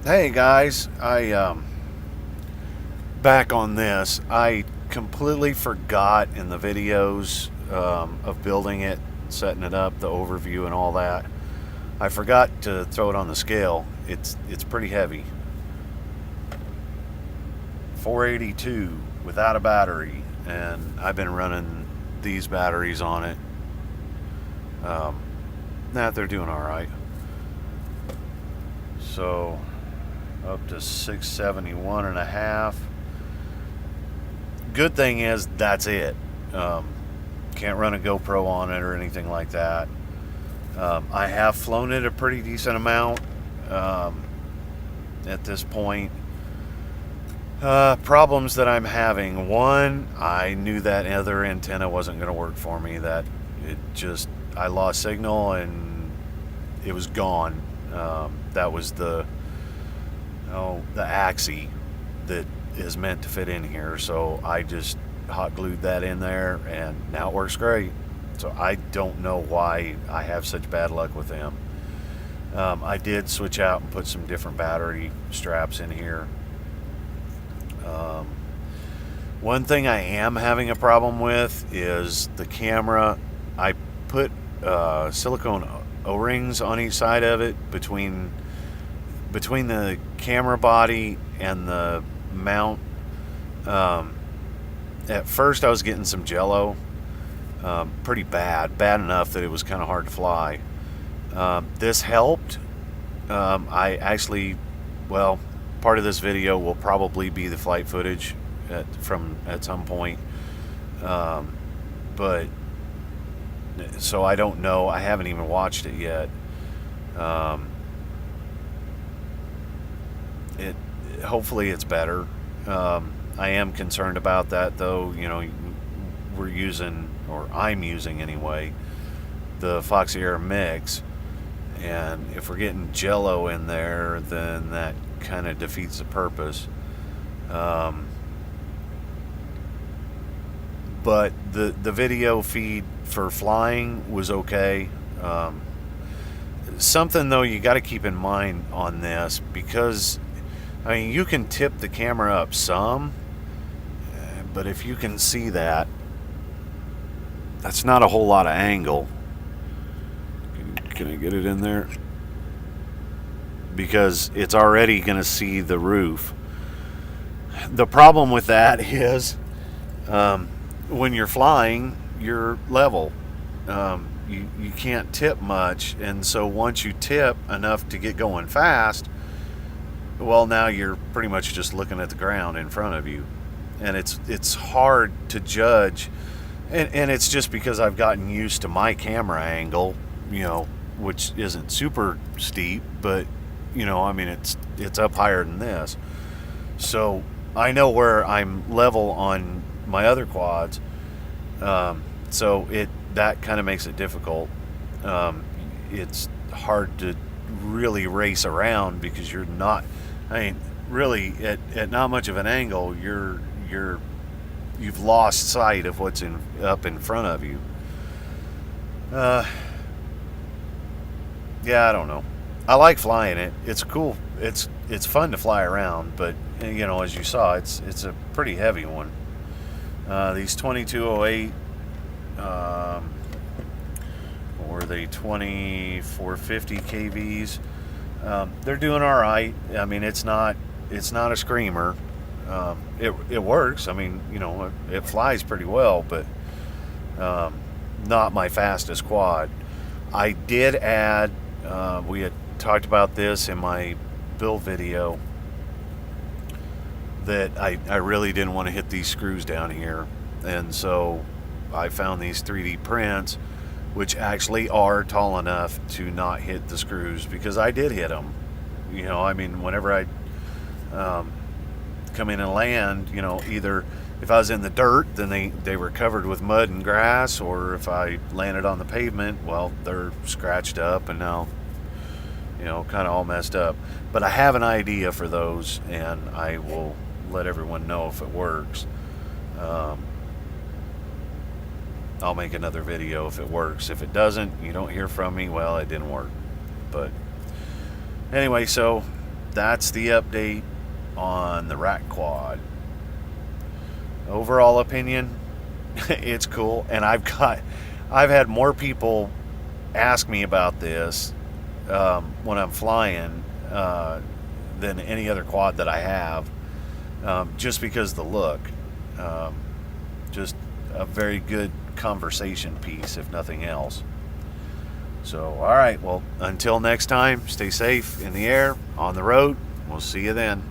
Hey guys, I back on this. I completely forgot in the videos of building it, setting it up, the overview and all that. I forgot to throw it on the scale. It's pretty heavy. 482 without a battery, and I've been running these batteries on it. Um, they're doing all right. So up to 671 and a half. Good thing is that's it. Um, can't run a GoPro on it or anything like that. I have flown it a pretty decent amount at this point. Problems that I'm having. One, I knew that other antenna wasn't going to work for me. That it just, I lost signal and it was gone. That was the axis that is meant to fit in here. So I just hot glued that in there and now it works great. So I don't know why I have such bad luck with them. I did switch out and put some different battery straps in here. Um, One thing I am having a problem with is the camera. I put silicone O-rings on each side of it between the camera body and the mount. At first I was getting some jello, pretty bad enough that it was kind of hard to fly. This helped. I actually, well, part of this video will probably be the flight footage at some point. But so I don't know. I haven't even watched it yet. It hopefully it's better. I am concerned about that though. You know, we're using, or I'm using anyway, the Foxy Air mix, and if we're getting jello in there, then that kind of defeats the purpose. But the video feed for flying was okay. Something though you got to keep in mind on this, because I mean you can tip the camera up some, but if you can see that, that's not a whole lot of angle. Can I get it in there? Because it's already going to see the roof. The problem with that is when you're flying, you're level. You can't tip much, and so once you tip enough to get going fast, well, now you're pretty much just looking at the ground in front of you, and it's hard to judge, and it's just because I've gotten used to my camera angle, you know, which isn't super steep, but you know, I mean, it's up higher than this, so I know where I'm level on my other quads. So that kind of makes it difficult. It's hard to really race around because you're not. I mean, really, at not much of an angle, you've lost sight of what's up in front of you. Yeah, I don't know. I like flying it. It's cool. It's fun to fly around, but you know, as you saw, it's a pretty heavy one. These 2208, or the 2450 kVs, they're doing all right. I mean, it's not a screamer. It works. I mean, you know, it flies pretty well, but not my fastest quad. I did add. We had talked about this in my build video, that I really didn't want to hit these screws down here, and so I found these 3D prints which actually are tall enough to not hit the screws, because I did hit them. You know, I mean, whenever I come in and land, you know, either if I was in the dirt, then they were covered with mud and grass, or if I landed on the pavement, well, they're scratched up and now, you know, kind of all messed up. But I have an idea for those, and I will let everyone know if it works. I'll make another video if it works. If it doesn't, you don't hear from me, well, it didn't work. But anyway, so that's the update on the RatKwad. Overall opinion, it's cool, and I've had more people ask me about this when I'm flying than any other quad that I have, just because of the look. Just a very good conversation piece, if nothing else. So, all right, well, until next time, stay safe in the air, on the road. We'll see you then.